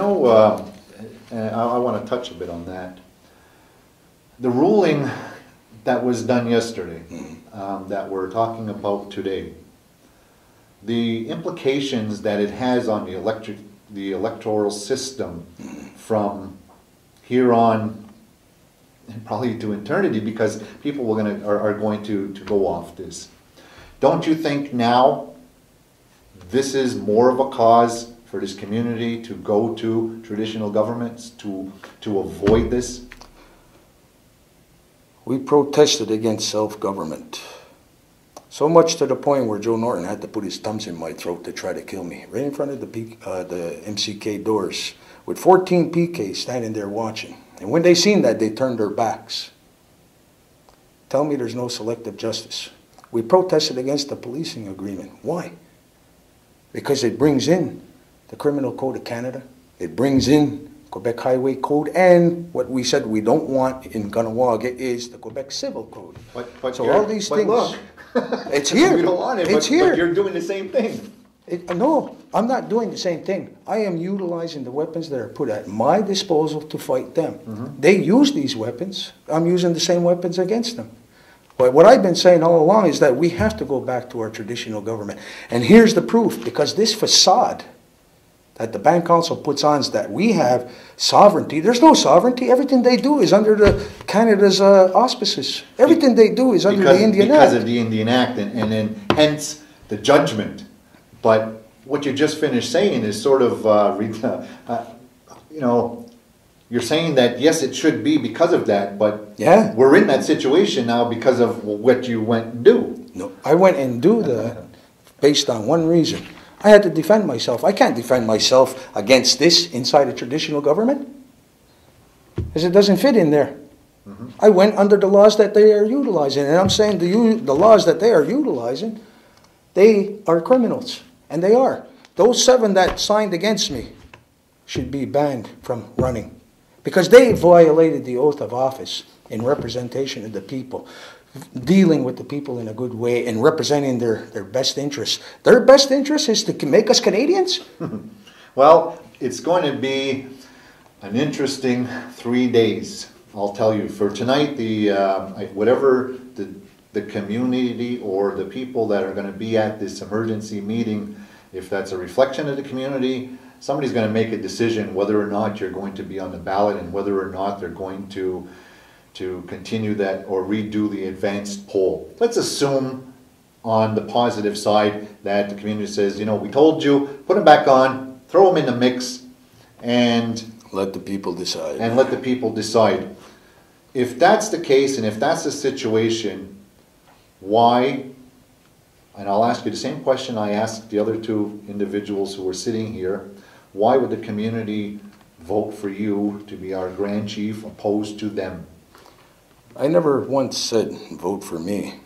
know, I want to touch a bit on that. The ruling that was done yesterday, that we're talking about today, the implications that it has on the electoral system from here on, and probably to eternity, because people are going to go off this. Don't you think now this is more of a cause for this community to go to traditional governments to avoid this? We protested against self-government. So much to the point where Joe Norton had to put his thumbs in my throat to try to kill me, right in front of the MCK doors, with 14 PKs standing there watching. And when they seen that, they turned their backs. Tell me there's no selective justice. We protested against the policing agreement. Why? Because it brings in the Criminal Code of Canada. It brings in Quebec Highway Code, and what we said we don't want in Kahnawake is the Quebec Civil Code. So all these things, look, it's here. We don't want it, it's here. But you're doing the same thing. No, I'm not doing the same thing. I am utilizing the weapons that are put at my disposal to fight them. They use these weapons. I'm using the same weapons against them. But what I've been saying all along is that we have to go back to our traditional government. And here's the proof, because this facade that the Band Council puts on is that we have sovereignty. There's no sovereignty. Everything they do is under Canada's auspices. Everything they do is under the Indian Act. Because of the Indian Act, and then hence the judgment. But what you just finished saying is sort of, you know, you're saying that, yes, it should be because of that, but yeah, we're in that situation now because of what you went and do. No, I went and do that based on one reason. I had to defend myself. I can't defend myself against this inside a traditional government, because it doesn't fit in there. I went under the laws that they are utilizing, and I'm saying the laws that they are utilizing, they are criminals, and they are. Those 7 that signed against me should be banned from running, because they violated the oath of office in representation of the people, dealing with the people in a good way and representing their best interests. Their best interest is to make us Canadians? Well, it's going to be an interesting 3 days, I'll tell you. For tonight, whatever the community or the people that are going to be at this emergency meeting, if that's a reflection of the community, somebody's going to make a decision whether or not you're going to be on the ballot and whether or not they're going to continue that or redo the advanced poll. Let's assume on the positive side that the community says, you know, we told you, put them back on, throw them in the mix, and let the people decide. And let the people decide. If that's the case, and if that's the situation, why, and I'll ask you the same question I asked the other 2 individuals who were sitting here, why would the community vote for you to be our Grand Chief opposed to them? I never once said vote for me.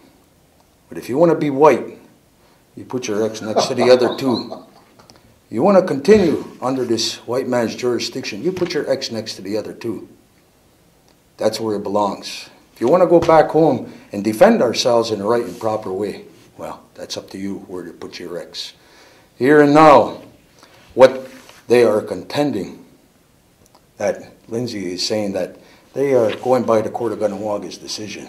But if you want to be white, you put your X next to the other 2. You want to continue under this white man's jurisdiction, you put your X next to the other 2. That's where it belongs. If you want to go back home and defend ourselves in the right and proper way, well, that's up to you where to put your X. Here and now, what they are contending, that Lindsay is saying that they are going by the Court of Kahnawak's decision.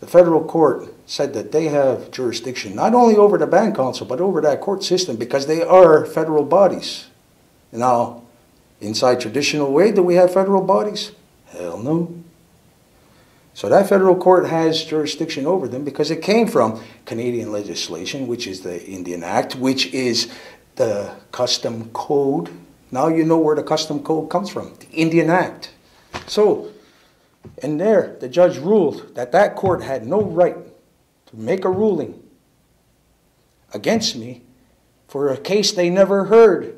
The federal court said that they have jurisdiction not only over the Band Council, but over that court system, because they are federal bodies. Now, inside traditional way, do we have federal bodies? Hell no. So that federal court has jurisdiction over them because it came from Canadian legislation, which is the Indian Act, which is the Custom Code. Now you know where the Custom Code comes from, the Indian Act. So, and there, the judge ruled that that court had no right to make a ruling against me for a case they never heard.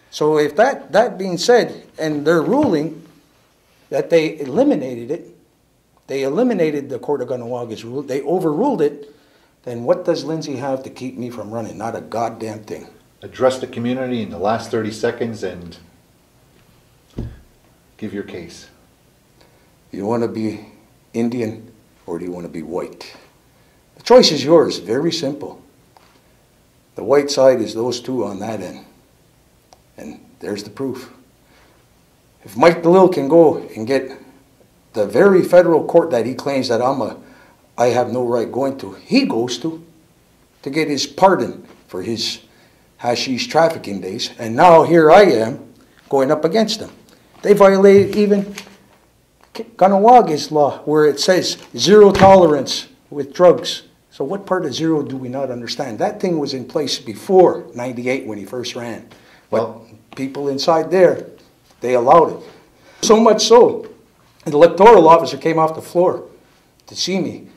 So if that being said, and their ruling that they eliminated it, they eliminated the Court of Kahnawak's rule, they overruled it, then what does Lindsay have to keep me from running? Not a goddamn thing. Address the community in the last 30 seconds and give your case. You want to be Indian or do you want to be white? The choice is yours, very simple. The white side is those 2 on that end. And there's the proof. If Mike DeLille can go and get the very federal court that he claims that I have no right going to, he goes to get his pardon for his hashish trafficking days, and now here I am going up against them. They violated even Kanawaga's law, where it says zero tolerance with drugs. So what part of zero do we not understand? That thing was in place before '98 when he first ran. But people inside there, they allowed it. So much so, an electoral officer came off the floor to see me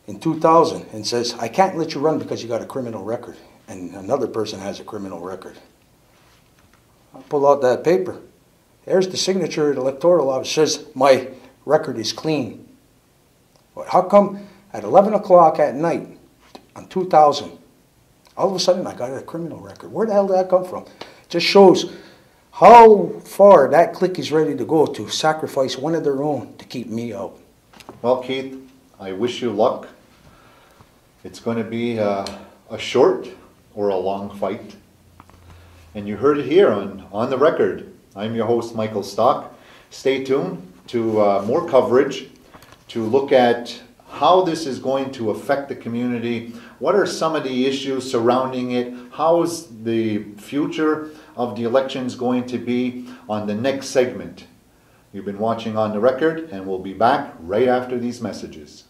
in 2000 and says, I can't let you run because you got a criminal record. And another person has a criminal record. I pull out that paper. There's the signature of the electoral office. Says my record is clean. But how come at 11 o'clock at night on 2000, all of a sudden I got a criminal record? Where the hell did that come from? It just shows how far that clique is ready to go to sacrifice one of their own to keep me out. Well, Keith, I wish you luck. It's going to be a short or a long fight. And you heard it here on the record. I'm your host, Michael Stalk. Stay tuned to more coverage to look at how this is going to affect the community. What are some of the issues surrounding it? How is the future of the elections going to be on the next segment? You've been watching On the Record, and we'll be back right after these messages.